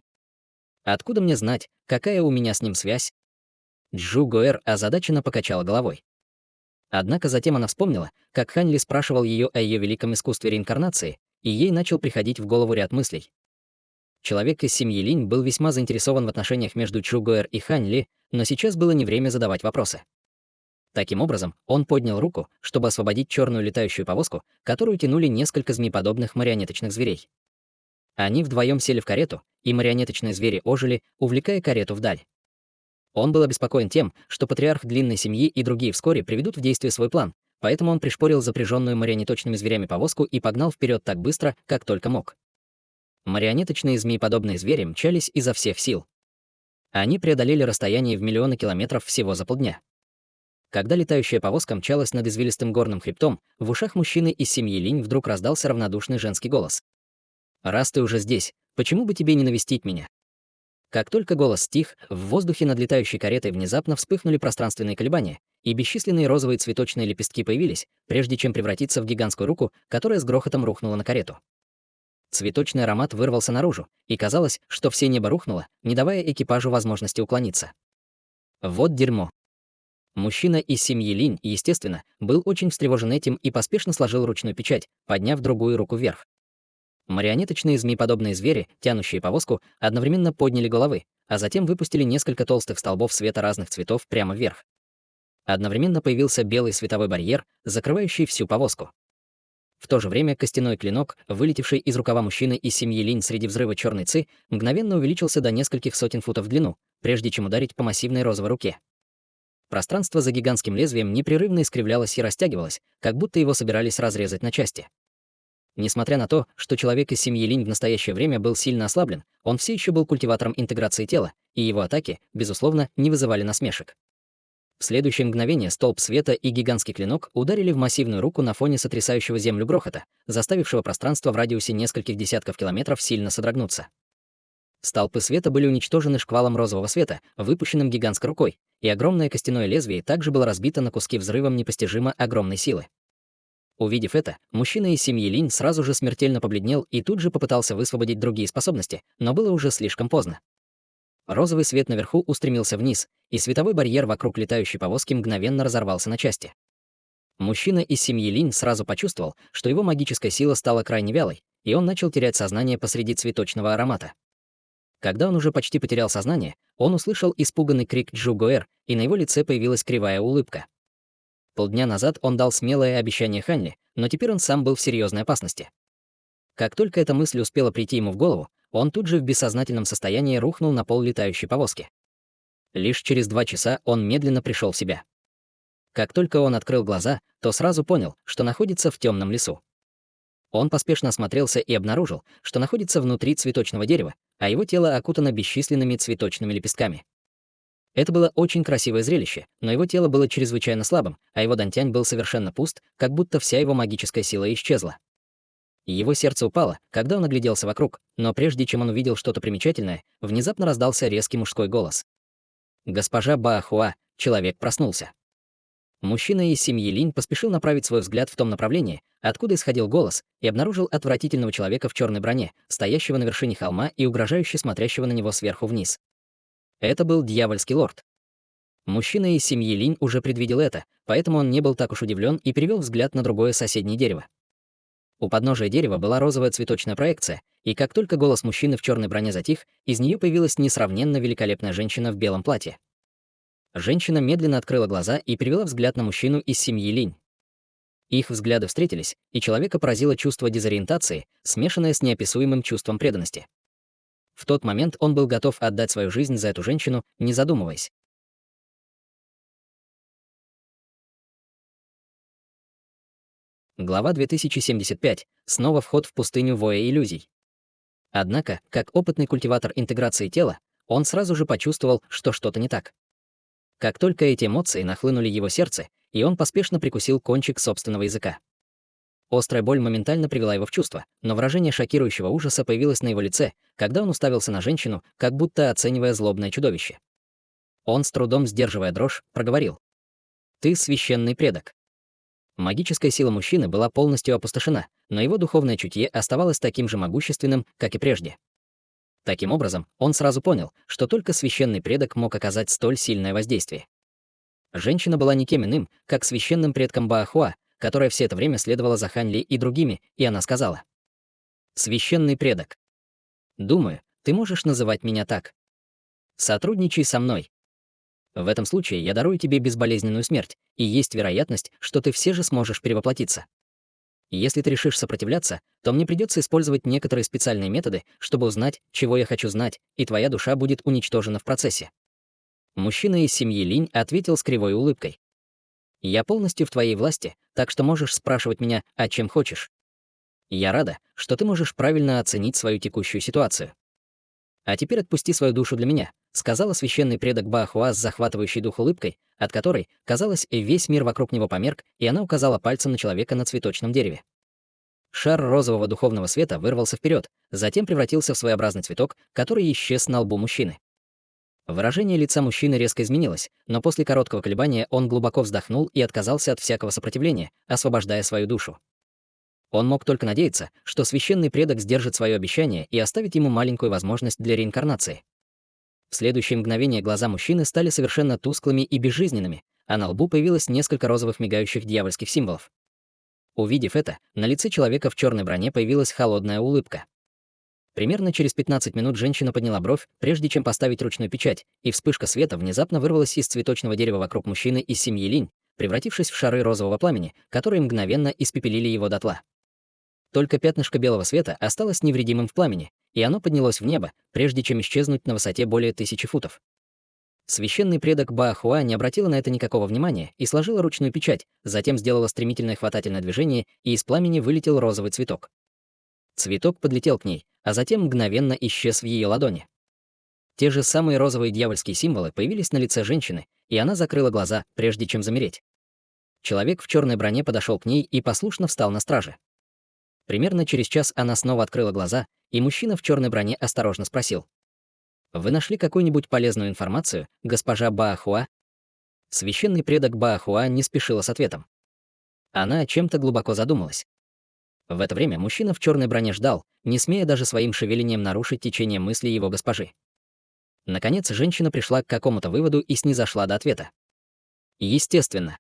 Откуда мне знать, какая у меня с ним связь?» Джу Гоэр озадаченно покачала головой. Однако затем она вспомнила, как Хань Ли спрашивал ее о ее великом искусстве реинкарнации, и ей начал приходить в голову ряд мыслей. Человек из семьи Линь был весьма заинтересован в отношениях между Джу Гоэр и Хань Ли, но сейчас было не время задавать вопросы. Таким образом, он поднял руку, чтобы освободить черную летающую повозку, которую тянули несколько змееподобных марионеточных зверей. Они вдвоем сели в карету, и марионеточные звери ожили, увлекая карету вдаль. Он был обеспокоен тем, что патриарх длинной семьи и другие вскоре приведут в действие свой план, поэтому он пришпорил запряженную марионеточными зверями повозку и погнал вперед так быстро, как только мог. Марионеточные змееподобные звери мчались изо всех сил. Они преодолели расстояние в миллионы километров всего за полдня. Когда летающая повозка мчалась над извилистым горным хребтом, в ушах мужчины из семьи Линь вдруг раздался равнодушный женский голос. «Раз ты уже здесь, почему бы тебе не навестить меня?» Как только голос стих, в воздухе над летающей каретой внезапно вспыхнули пространственные колебания, и бесчисленные розовые цветочные лепестки появились, прежде чем превратиться в гигантскую руку, которая с грохотом рухнула на карету. Цветочный аромат вырвался наружу, и казалось, что все небо рухнуло, не давая экипажу возможности уклониться. Вот дерьмо. Мужчина из семьи Линь, естественно, был очень встревожен этим и поспешно сложил ручную печать, подняв другую руку вверх. Марионеточные змееподобные звери, тянущие повозку, одновременно подняли головы, а затем выпустили несколько толстых столбов света разных цветов прямо вверх. Одновременно появился белый световой барьер, закрывающий всю повозку. В то же время костяной клинок, вылетевший из рукава мужчины из семьи Линь среди взрыва черной ци, мгновенно увеличился до нескольких сотен футов в длину, прежде чем ударить по массивной розовой руке. Пространство за гигантским лезвием непрерывно искривлялось и растягивалось, как будто его собирались разрезать на части. Несмотря на то, что человек из семьи Линь в настоящее время был сильно ослаблен, он все еще был культиватором интеграции тела, и его атаки, безусловно, не вызывали насмешек. В следующее мгновение столб света и гигантский клинок ударили в массивную руку на фоне сотрясающего землю грохота, заставившего пространство в радиусе нескольких десятков километров сильно содрогнуться. Столпы света были уничтожены шквалом розового света, выпущенным гигантской рукой, и огромное костяное лезвие также было разбито на куски взрывом непостижимо огромной силы. Увидев это, мужчина из семьи Линь сразу же смертельно побледнел и тут же попытался высвободить другие способности, но было уже слишком поздно. Розовый свет наверху устремился вниз, и световой барьер вокруг летающей повозки мгновенно разорвался на части. Мужчина из семьи Линь сразу почувствовал, что его магическая сила стала крайне вялой, и он начал терять сознание посреди цветочного аромата. Когда он уже почти потерял сознание, он услышал испуганный крик Джу Гоэр, и на его лице появилась кривая улыбка. Полдня назад он дал смелое обещание Ханли, но теперь он сам был в серьезной опасности. Как только эта мысль успела прийти ему в голову, он тут же в бессознательном состоянии рухнул на пол летающей повозки. Лишь через 2 часа он медленно пришел в себя. Как только он открыл глаза, то сразу понял, что находится в темном лесу. Он поспешно осмотрелся и обнаружил, что находится внутри цветочного дерева, а его тело окутано бесчисленными цветочными лепестками. Это было очень красивое зрелище, но его тело было чрезвычайно слабым, а его дантянь был совершенно пуст, как будто вся его магическая сила исчезла. Его сердце упало, когда он огляделся вокруг, но прежде чем он увидел что-то примечательное, внезапно раздался резкий мужской голос. «Госпожа Баахуа, человек проснулся». Мужчина из семьи Линь поспешил направить свой взгляд в том направлении, откуда исходил голос, и обнаружил отвратительного человека в черной броне, стоящего на вершине холма и угрожающе смотрящего на него сверху вниз. Это был дьявольский лорд. Мужчина из семьи Линь уже предвидел это, поэтому он не был так уж удивлен и перевел взгляд на другое соседнее дерево. У подножия дерева была розовая цветочная проекция, и как только голос мужчины в черной броне затих, из нее появилась несравненно великолепная женщина в белом платье. Женщина медленно открыла глаза и перевела взгляд на мужчину из семьи Линь. Их взгляды встретились, и человека поразило чувство дезориентации, смешанное с неописуемым чувством преданности. В тот момент он был готов отдать свою жизнь за эту женщину, не задумываясь. Глава 2075. Снова вход в пустыню воя иллюзий. Однако, как опытный культиватор интеграции тела, он сразу же почувствовал, что что-то не так. Как только эти эмоции нахлынули его сердце, и он поспешно прикусил кончик собственного языка. Острая боль моментально привела его в чувство, но выражение шокирующего ужаса появилось на его лице, когда он уставился на женщину, как будто оценивая злобное чудовище. Он, с трудом сдерживая дрожь, проговорил. «Ты священный предок». Магическая сила мужчины была полностью опустошена, но его духовное чутье оставалось таким же могущественным, как и прежде. Таким образом, он сразу понял, что только священный предок мог оказать столь сильное воздействие. Женщина была никем иным, как священным предком Баахуа, которая все это время следовала за Ханли и другими, и она сказала: «Священный предок. Думаю, ты можешь называть меня так. Сотрудничай со мной. В этом случае я дарую тебе безболезненную смерть, и есть вероятность, что ты все же сможешь перевоплотиться. Если ты решишь сопротивляться, то мне придется использовать некоторые специальные методы, чтобы узнать, чего я хочу знать, и твоя душа будет уничтожена в процессе». Мужчина из семьи Линь ответил с кривой улыбкой. «Я полностью в твоей власти, так что можешь спрашивать меня, о чем хочешь. Я рада, что ты можешь правильно оценить свою текущую ситуацию. А теперь отпусти свою душу для меня», — сказала священный предок Баахуа с захватывающей дух улыбкой, от которой, казалось, весь мир вокруг него померк, и она указала пальцем на человека на цветочном дереве. Шар розового духовного света вырвался вперед, затем превратился в своеобразный цветок, который исчез на лбу мужчины. Выражение лица мужчины резко изменилось, но после короткого колебания он глубоко вздохнул и отказался от всякого сопротивления, освобождая свою душу. Он мог только надеяться, что священный предок сдержит свое обещание и оставит ему маленькую возможность для реинкарнации. В следующее мгновение глаза мужчины стали совершенно тусклыми и безжизненными, а на лбу появилось несколько розовых мигающих дьявольских символов. Увидев это, на лице человека в черной броне появилась холодная улыбка. Примерно через 15 минут женщина подняла бровь, прежде чем поставить ручную печать, и вспышка света внезапно вырвалась из цветочного дерева вокруг мужчины из семьи Линь, превратившись в шары розового пламени, которые мгновенно испепелили его дотла. Только пятнышко белого света осталось невредимым в пламени, и оно поднялось в небо, прежде чем исчезнуть на высоте более 1000 футов. Священный предок Баахуа не обратила на это никакого внимания и сложила ручную печать, затем сделала стремительное хватательное движение, и из пламени вылетел розовый цветок. Цветок подлетел к ней, а затем мгновенно исчез в ее ладони. Те же самые розовые дьявольские символы появились на лице женщины, и она закрыла глаза, прежде чем замереть. Человек в черной броне подошел к ней и послушно встал на страже. Примерно через час она снова открыла глаза, и мужчина в черной броне осторожно спросил: «Вы нашли какую-нибудь полезную информацию, госпожа Баахуа?» Священный предок Баахуа не спешила с ответом. Она о чем-то глубоко задумалась. В это время мужчина в черной броне ждал, не смея даже своим шевелением нарушить течение мысли его госпожи. Наконец, женщина пришла к какому-то выводу и снизошла до ответа. Естественно.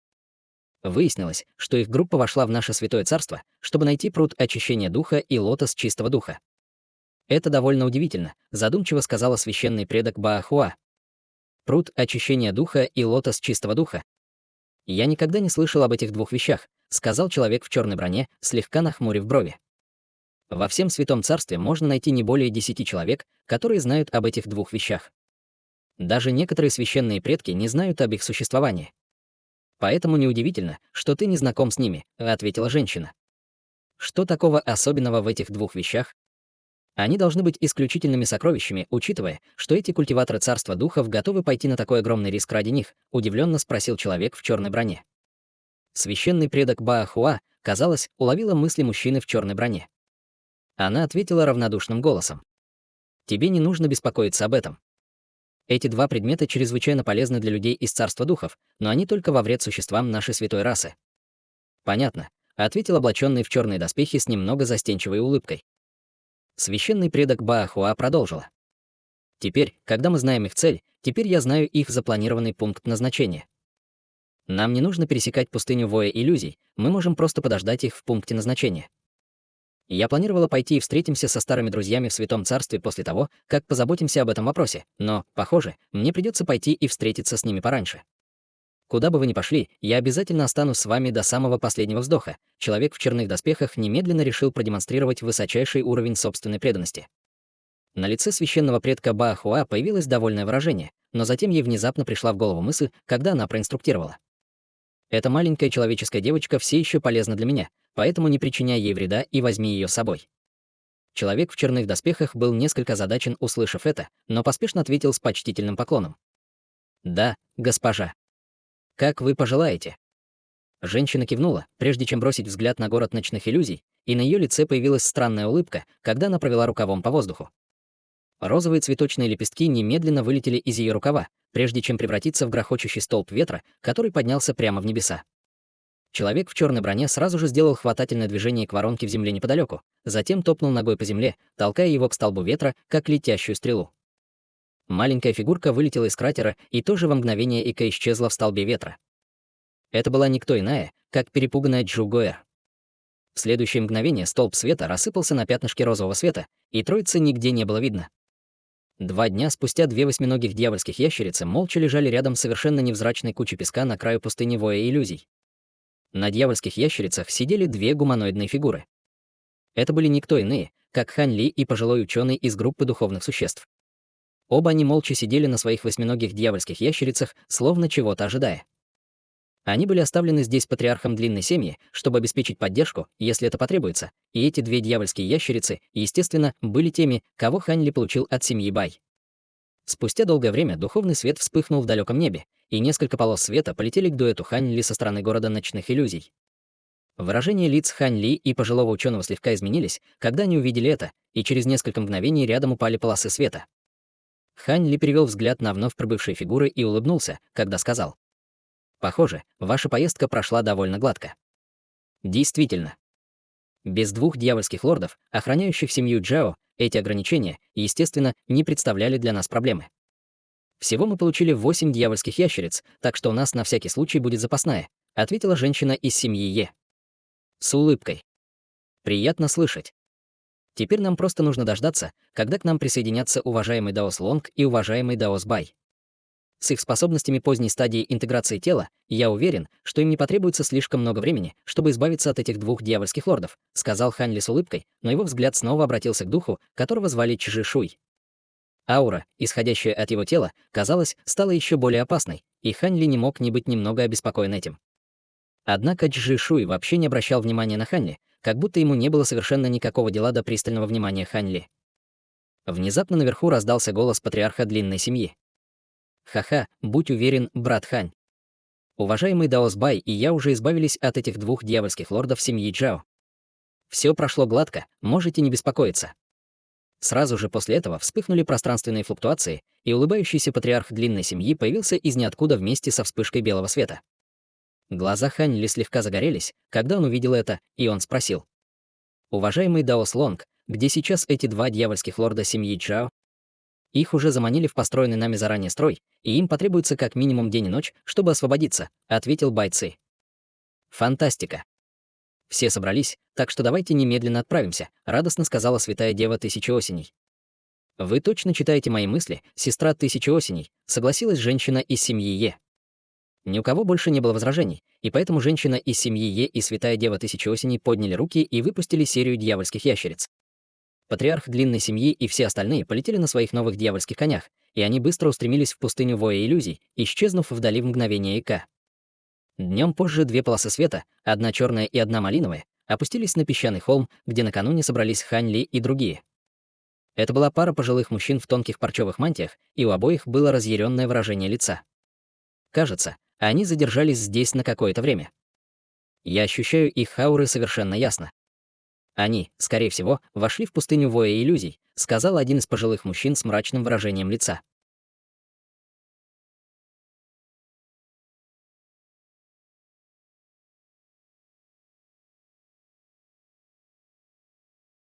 Выяснилось, что их группа вошла в наше святое царство, чтобы найти пруд очищения духа и лотос чистого духа. Это довольно удивительно, задумчиво сказала священный предок Баахуа. Пруд очищения духа и лотос чистого духа. «Я никогда не слышал об этих двух вещах», — сказал человек в черной броне, слегка нахмурив брови. «Во всем Святом Царстве можно найти не более 10 человек, которые знают об этих двух вещах. Даже некоторые священные предки не знают об их существовании. Поэтому неудивительно, что ты не знаком с ними», — ответила женщина. «Что такого особенного в этих двух вещах? Они должны быть исключительными сокровищами, учитывая, что эти культиваторы царства духов готовы пойти на такой огромный риск ради них», — удивленно спросил человек в черной броне. Священный предок Баахуа, казалось, уловила мысли мужчины в черной броне. Она ответила равнодушным голосом. «Тебе не нужно беспокоиться об этом. Эти два предмета чрезвычайно полезны для людей из царства духов, но они только во вред существам нашей святой расы». «Понятно», — ответил облаченный в черные доспехи с немного застенчивой улыбкой. Священный предок Баахуа продолжила. «Теперь, когда мы знаем их цель, теперь я знаю их запланированный пункт назначения. Нам не нужно пересекать пустыню воя иллюзий, мы можем просто подождать их в пункте назначения. Я планировала пойти и встретимся со старыми друзьями в Святом Царстве после того, как позаботимся об этом вопросе, но, похоже, мне придется пойти и встретиться с ними пораньше. Куда бы вы ни пошли, я обязательно останусь с вами до самого последнего вздоха». Человек в черных доспехах немедленно решил продемонстрировать высочайший уровень собственной преданности. На лице священного предка Баахуа появилось довольное выражение, но затем ей внезапно пришла в голову мысль, когда она проинструктировала. «Эта маленькая человеческая девочка все еще полезна для меня, поэтому не причиняй ей вреда и возьми ее с собой». Человек в черных доспехах был несколько озадачен, услышав это, но поспешно ответил с почтительным поклоном. «Да, госпожа. Как вы пожелаете». Женщина кивнула, прежде чем бросить взгляд на город ночных иллюзий, и на ее лице появилась странная улыбка, когда она провела рукавом по воздуху. Розовые цветочные лепестки немедленно вылетели из ее рукава, прежде чем превратиться в грохочущий столб ветра, который поднялся прямо в небеса. Человек в черной броне сразу же сделал хватательное движение к воронке в земле неподалеку, затем топнул ногой по земле, толкая его к столбу ветра, как летящую стрелу. Маленькая фигурка вылетела из кратера и тоже во мгновение Ика исчезла в столбе ветра. Это была никто иная, как перепуганная Джу Гоэр. В следующее мгновение столб света рассыпался на пятнышке розового света, и троицы нигде не было видно. 2 дня спустя 2 восьминогих дьявольских ящерицы молча лежали рядом с совершенно невзрачной кучей песка на краю пустыни воя иллюзий. На дьявольских ящерицах сидели 2 гуманоидные фигуры. Это были никто иные, как Хань Ли и пожилой ученый из группы духовных существ. Оба они молча сидели на своих восьминогих дьявольских ящерицах, словно чего-то ожидая. Они были оставлены здесь патриархом длинной семьи, чтобы обеспечить поддержку, если это потребуется, и эти 2 дьявольские ящерицы, естественно, были теми, кого Хань Ли получил от семьи Бай. Спустя долгое время духовный свет вспыхнул в далеком небе, и несколько полос света полетели к дуэту Хань Ли со стороны города ночных иллюзий. Выражения лиц Хань Ли и пожилого ученого слегка изменились, когда они увидели это, и через несколько мгновений рядом упали полосы света. Хань Ли перевел взгляд на вновь прибывшие фигуры и улыбнулся, когда сказал: «Похоже, ваша поездка прошла довольно гладко». Действительно. Без 2 дьявольских лордов, охраняющих семью Джао, эти ограничения, естественно, не представляли для нас проблемы. Всего мы получили 8 дьявольских ящериц, так что у нас на всякий случай будет запасная, ответила женщина из семьи Е. С улыбкой. Приятно слышать. Теперь нам просто нужно дождаться, когда к нам присоединятся уважаемый Даос Лонг и уважаемый Даос Бай. С их способностями поздней стадии интеграции тела, я уверен, что им не потребуется слишком много времени, чтобы избавиться от этих 2 дьявольских лордов, сказал Хань Ли с улыбкой, но его взгляд снова обратился к духу, которого звали Чжи Шуй. Аура, исходящая от его тела, казалось, стала еще более опасной, и Хань Ли не мог не быть немного обеспокоен этим. Однако Чжи Шуй вообще не обращал внимания на Хань Ли, как будто ему не было совершенно никакого дела до пристального внимания Хань Ли. Внезапно наверху раздался голос патриарха длинной семьи. «Ха-ха, будь уверен, брат Хань. Уважаемый Даос Бай и я уже избавились от этих 2 дьявольских лордов семьи Джао. Все прошло гладко, можете не беспокоиться». Сразу же после этого вспыхнули пространственные флуктуации, и улыбающийся патриарх длинной семьи появился из ниоткуда вместе со вспышкой белого света. Глаза Хань Ли слегка загорелись, когда он увидел это, и он спросил: «Уважаемый Даос Лонг, где сейчас эти 2 дьявольских лорда семьи Джао?» «Их уже заманили в построенный нами заранее строй, и им потребуется как минимум день и ночь, чтобы освободиться», — ответил Бай Ци. «Фантастика. Все собрались, так что давайте немедленно отправимся», — радостно сказала святая дева Тысячи Осеней. «Вы точно читаете мои мысли, сестра Тысячи Осеней», — согласилась женщина из семьи Е. Ни у кого больше не было возражений, и поэтому женщина из семьи Е и Святая Дева Тысячи Осеней подняли руки и выпустили серию дьявольских ящериц. Патриарх длинной семьи и все остальные полетели на своих новых дьявольских конях, и они быстро устремились в пустыню воя иллюзий, исчезнув вдали в мгновение ика. Днем позже две полосы света, одна черная и одна малиновая, опустились на песчаный холм, где накануне собрались Хань Ли и другие. Это была пара пожилых мужчин в тонких парчевых мантиях, и у обоих было разъяренное выражение лица. Кажется, они задержались здесь на какое-то время. Я ощущаю их ауры совершенно ясно. Они, скорее всего, вошли в пустыню воя иллюзий, сказал один из пожилых мужчин с мрачным выражением лица.